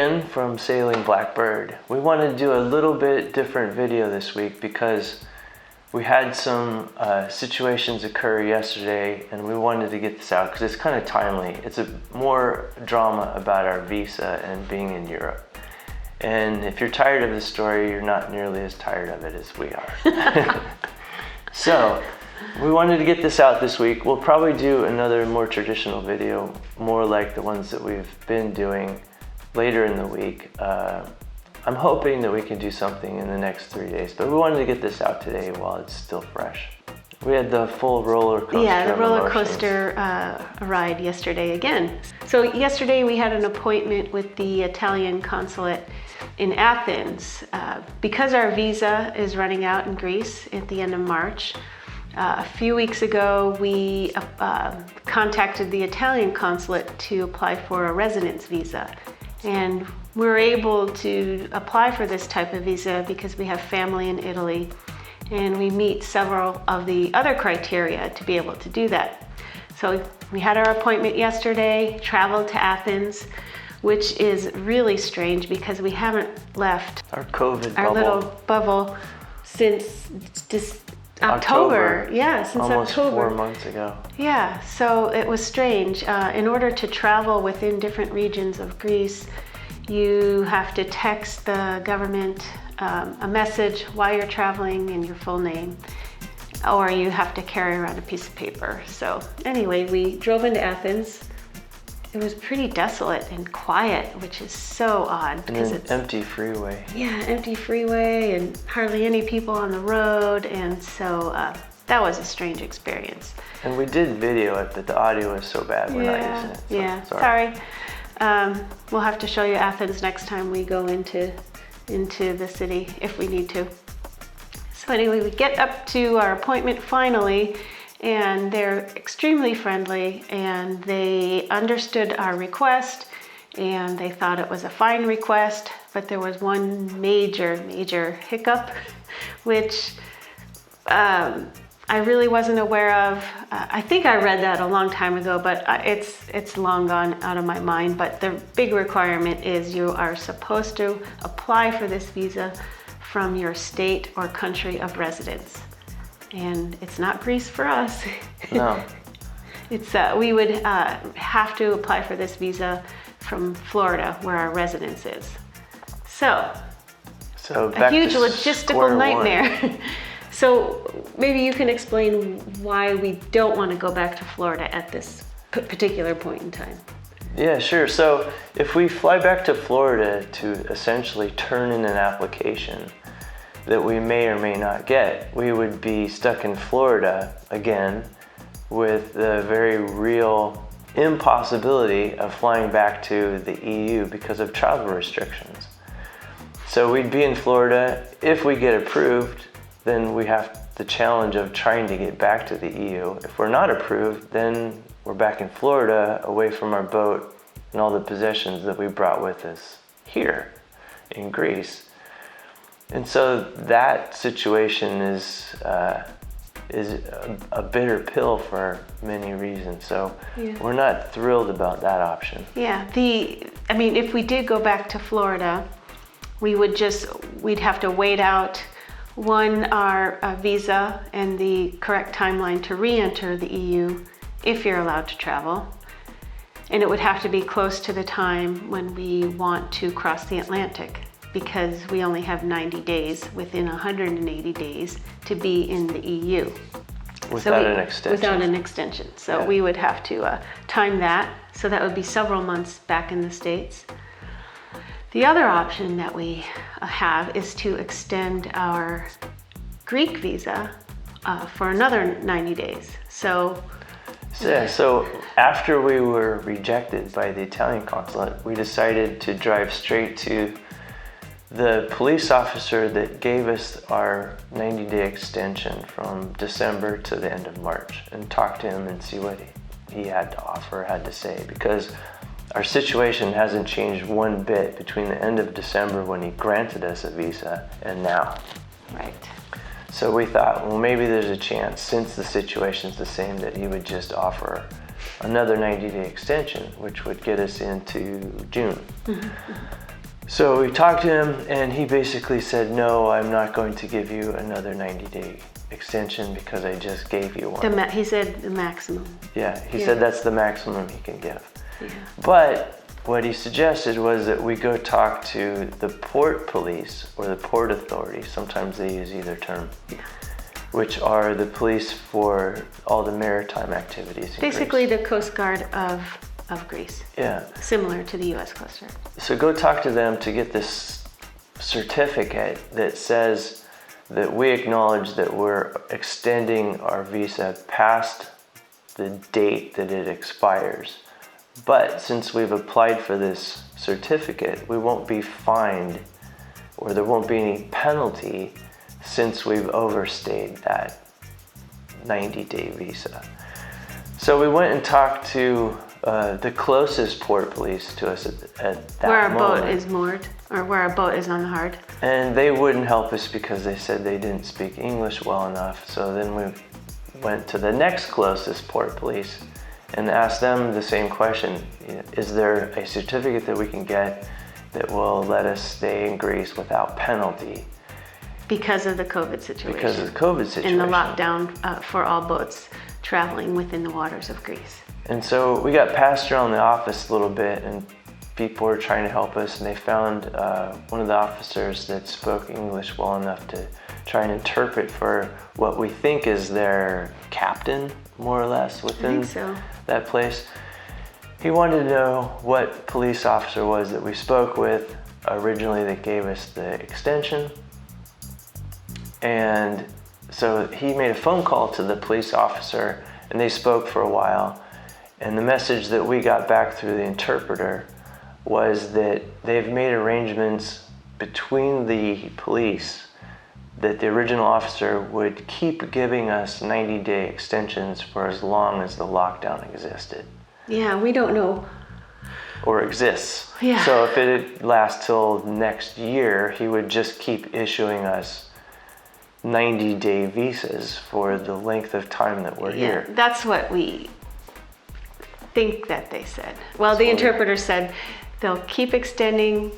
again from Sailing Blackbird. We wanted to do a little bit different video this week because we had some situations occur yesterday and we wanted to get this out because it's kind of timely. It's a more drama about our visa and being in Europe. And if you're tired of the story, you're not nearly as tired of it as we are. So we wanted to get this out this week. We'll probably do another more traditional video, more like the ones that we've been doing later in the week. I'm hoping that we can do something in the next 3 days, but we wanted to get this out today while it's still fresh. We had the full roller coaster. Yeah, the roller coaster ride yesterday again. So yesterday we had an appointment with the Italian Consulate in Athens. Because our visa is running out in Greece at the end of March, a few weeks ago we contacted the Italian Consulate to apply for a residence visa. And we're able to apply for this type of visa because we have family in Italy and we meet several of the other criteria to be able to do that. So we had our appointment yesterday, traveled to Athens, which is really strange because we haven't left our COVID our little bubble since October. Yeah, since almost October. 4 months ago. Yeah, so it was strange. In order to travel within different regions of Greece, you have to text the government a message while you're traveling and your full name, or you have to carry around a piece of paper. So anyway, we drove into Athens. It was pretty desolate and quiet, which is so odd. And an empty freeway. Yeah, empty freeway and hardly any people on the road. And so that was a strange experience. And we did video it, but the audio was so bad we're not using it. So yeah, sorry. We'll have to show you Athens next time we go into the city if we need to. So anyway, we get up to our appointment finally, and they're extremely friendly and they understood our request and they thought it was a fine request, but there was one major hiccup, which I really wasn't aware of. I think I read that a long time ago, but it's long gone out of my mind. But the big requirement is you are supposed to apply for this visa from your state or country of residence. And it's not Greece for us. No. It's we would have to apply for this visa from Florida, where our residence is. So back a huge to logistical nightmare. So maybe you can explain why we don't want to go back to Florida at this particular point in time. Yeah, sure. So if we fly back to Florida to essentially turn in an application that we may or may not get, we would be stuck in Florida again with the very real impossibility of flying back to the EU because of travel restrictions. So we'd be in Florida. If we get approved, then we have the challenge of trying to get back to the EU. If we're not approved, then we're back in Florida, away from our boat and all the possessions that we brought with us here in Greece. And so that situation is a bitter pill for many reasons. So we're not thrilled about that option. Yeah, if we did go back to Florida, we'd have to wait out our visa and the correct timeline to re-enter the EU if you're allowed to travel. And it would have to be close to the time when we want to cross the Atlantic, because we only have 90 days within 180 days to be in the EU. Without an extension. Without an extension. So we would have to time that. So that would be several months back in the States. The other option that we have is to extend our Greek visa for another 90 days. So after we were rejected by the Italian consulate, we decided to drive straight to the police officer that gave us our 90-day extension from December to the end of March and talk to him and see what he had to offer, had to say, because our situation hasn't changed one bit between the end of December when he granted us a visa and now. Right. So we thought, well, maybe there's a chance, since the situation's the same, that he would just offer another 90-day extension, which would get us into June. So we talked to him, and he basically said, no, I'm not going to give you another 90-day extension because I just gave you one. He said the maximum. Yeah, he said that's the maximum he can give. Yeah. But what he suggested was that we go talk to the port police or the port authority. Sometimes they use either term. Yeah. Which are the police for all the maritime activities in Basically Greece. the Coast Guard of Greece. Yeah. Similar to the U.S. Coast Guard. So go talk to them to get this certificate that says that we acknowledge that we're extending our visa past the date that it expires. But since we've applied for this certificate, we won't be fined, or there won't be any penalty since we've overstayed that 90-day visa. So we went and talked to the closest port police to us at that where our moment. boat is moored, or where our boat is on the hard. And they wouldn't help us because they said they didn't speak English well enough. So then we went to the next closest port police and asked them the same question. Is there a certificate that we can get that will let us stay in Greece without penalty? Because of the COVID situation. Because of the COVID situation. And the lockdown for all boats traveling within the waters of Greece. And so we got passed around the office a little bit, and people were trying to help us, and they found one of the officers that spoke English well enough to try and interpret for what we think is their captain, more or less, within that place. He wanted to know what police officer was that we spoke with originally that gave us the extension. And so he made a phone call to the police officer, and they spoke for a while. And the message that we got back through the interpreter was that they've made arrangements between the police that the original officer would keep giving us 90-day extensions for as long as the lockdown existed. Yeah, we don't know. Or exists. Yeah. So if it lasts till next year, he would just keep issuing us 90-day visas for the length of time that we're here. That's what we think that they said. Well, the interpreter said they'll keep extending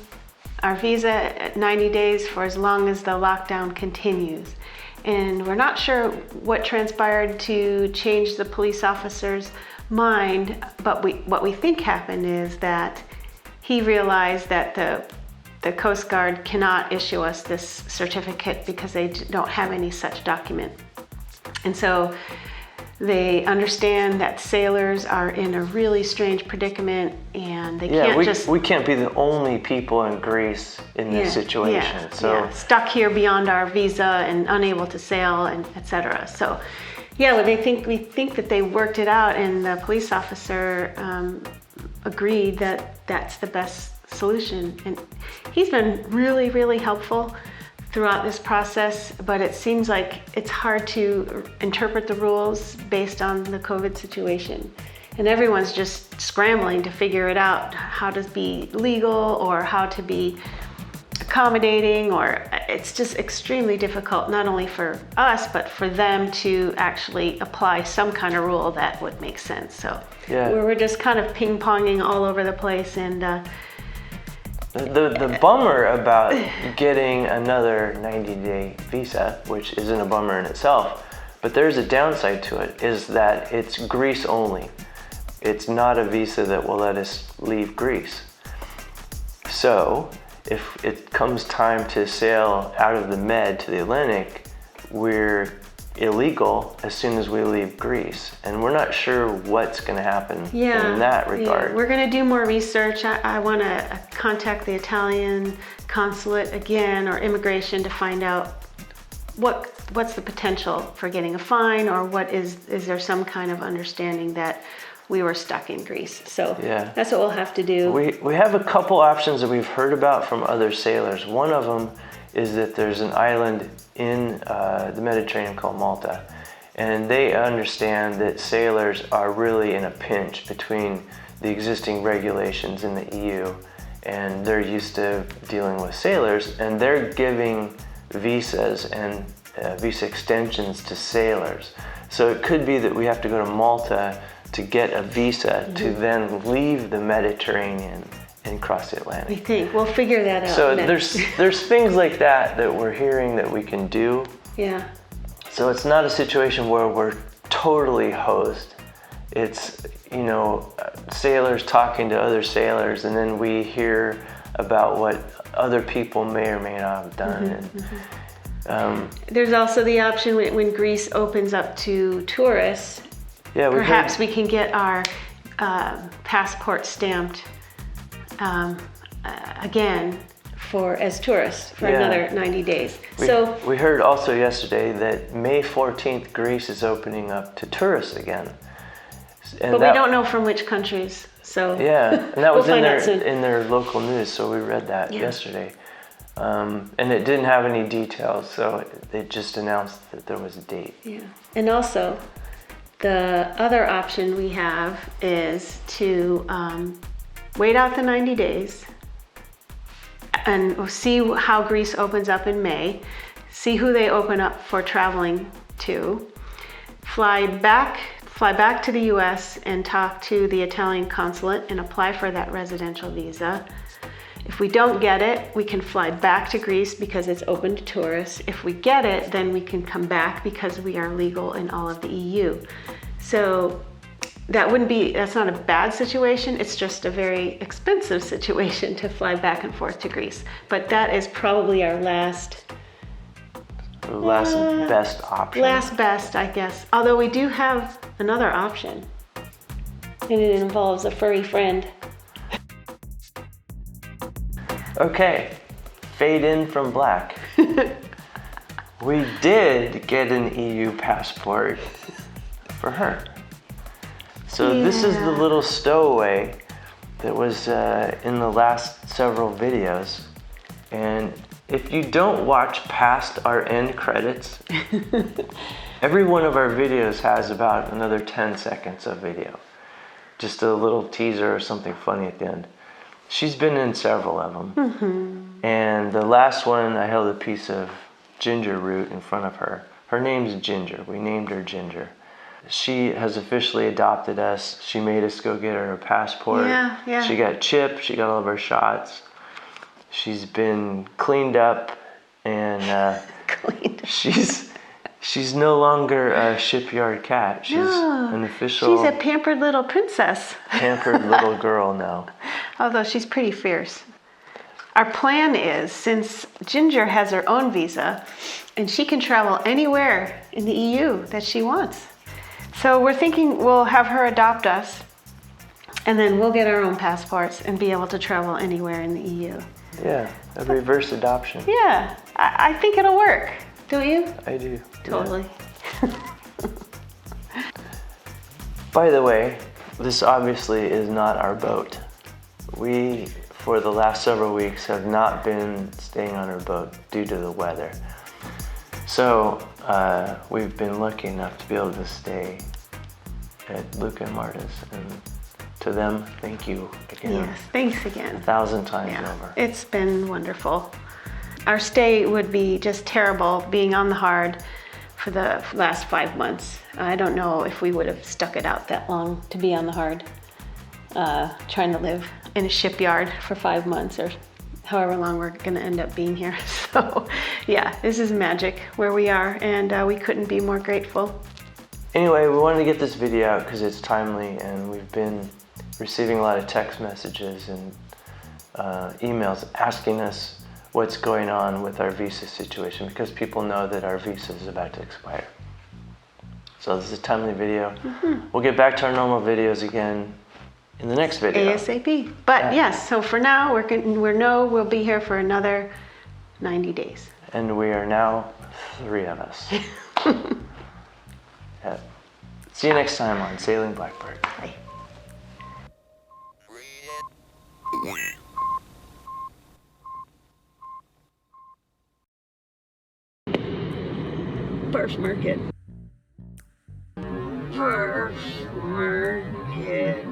our visa at 90 days for as long as the lockdown continues. And we're not sure what transpired to change the police officer's mind, but what we think happened is that he realized that the Coast Guard cannot issue us this certificate because they don't have any such document. And so they understand that sailors are in a really strange predicament, and they can't we can't be the only people in Greece in this situation. Stuck here beyond our visa and unable to sail, and etc. So we think that they worked it out, and the police officer agreed that that's the best solution. And he's been really, really helpful throughout this process, but it seems like it's hard to interpret the rules based on the COVID situation. And everyone's just scrambling to figure it out, how to be legal or how to be accommodating, or it's just extremely difficult, not only for us, but for them to actually apply some kind of rule that would make sense. So we're just kind of ping-ponging all over the place. And the bummer about getting another 90-day visa, which isn't a bummer in itself, but there's a downside to it, is that it's Greece only. It's not a visa that will let us leave Greece. So if it comes time to sail out of the Med to the Atlantic, we're illegal as soon as we leave Greece, and we're not sure what's going to happen in that regard. We're going to do more research. I want to contact the Italian Consulate again, or immigration, to find out what's the potential for getting a fine, or is there some kind of understanding that we were stuck in Greece. So that's what we'll have to do. We have a couple options that we've heard about from other sailors. One of them is that there's an island in the Mediterranean called Malta, and they understand that sailors are really in a pinch between the existing regulations in the EU, and they're used to dealing with sailors, and they're giving visas and visa extensions to sailors. So it could be that we have to go to Malta to get a visa to then leave the Mediterranean and cross the We Atlantic. think we'll figure that out. So next. there's things like that we're hearing that we can do. Yeah. So it's not a situation where we're totally hosed. It's, you know, sailors talking to other sailors, and then we hear about what other people may or may not have done. There's also the option when Greece opens up to tourists, perhaps we can get our passport stamped again as tourists for another 90 days. We heard also yesterday that May 14th, Greece is opening up to tourists again. And but we don't know from which countries. So yeah, and that was we'll in their local news, so we read that yesterday. And it didn't have any details, so they just announced that there was a date. Yeah, and also the other option we have is to wait out the 90 days and we'll see how Greece opens up in May, see who they open up for traveling to, fly back to the US and talk to the Italian Consulate and apply for that residential visa. If we don't get it, we can fly back to Greece because it's open to tourists. If we get it, then we can come back because we are legal in all of the EU. So that's not a bad situation. It's just a very expensive situation to fly back and forth to Greece. But that is probably our last best option. Last best, I guess. Although we do have another option, and it involves a furry friend. Okay, fade in from black. We did get an EU passport for her. So this is the little stowaway that was in the last several videos. And if you don't watch past our end credits, every one of our videos has about another 10 seconds of video. Just a little teaser or something funny at the end. She's been in several of them. And the last one, I held a piece of ginger root in front of her. Her name's Ginger. We named her Ginger. She has officially adopted us. She made us go get her a passport. Yeah. She got chipped. She got all of her shots. She's been cleaned up, and she's no longer a shipyard cat. She's an official. She's a pampered little princess. Pampered little girl now. Although she's pretty fierce. Our plan is, since Ginger has her own visa, and she can travel anywhere in the EU that she wants. So we're thinking we'll have her adopt us, and then we'll get our own passports and be able to travel anywhere in the EU. Yeah, a reverse adoption. Yeah, I think it'll work. Do you? I do. Totally. Yeah. By the way, this obviously is not our boat. We, for the last several weeks, have not been staying on our boat due to the weather. So we've been lucky enough to be able to stay at Luca and Marta's, and to them, thank you again. Yes, thanks again. 1,000 times over. It's been wonderful. Our stay would be just terrible being on the hard for the last 5 months. I don't know if we would have stuck it out that long to be on the hard, trying to live in a shipyard for 5 months or however long we're gonna end up being here. So yeah, this is magic where we are, and we couldn't be more grateful. Anyway, we wanted to get this video out because it's timely, and we've been receiving a lot of text messages and emails asking us what's going on with our visa situation, because people know that our visa is about to expire. So this is a timely video. We'll get back to our normal videos again in the next video. ASAP. But yes, so for now, we'll be here for another 90 days. And we are now 3 of us. Yeah. See you next time on Sailing Blackbird. Bye. First market. First market.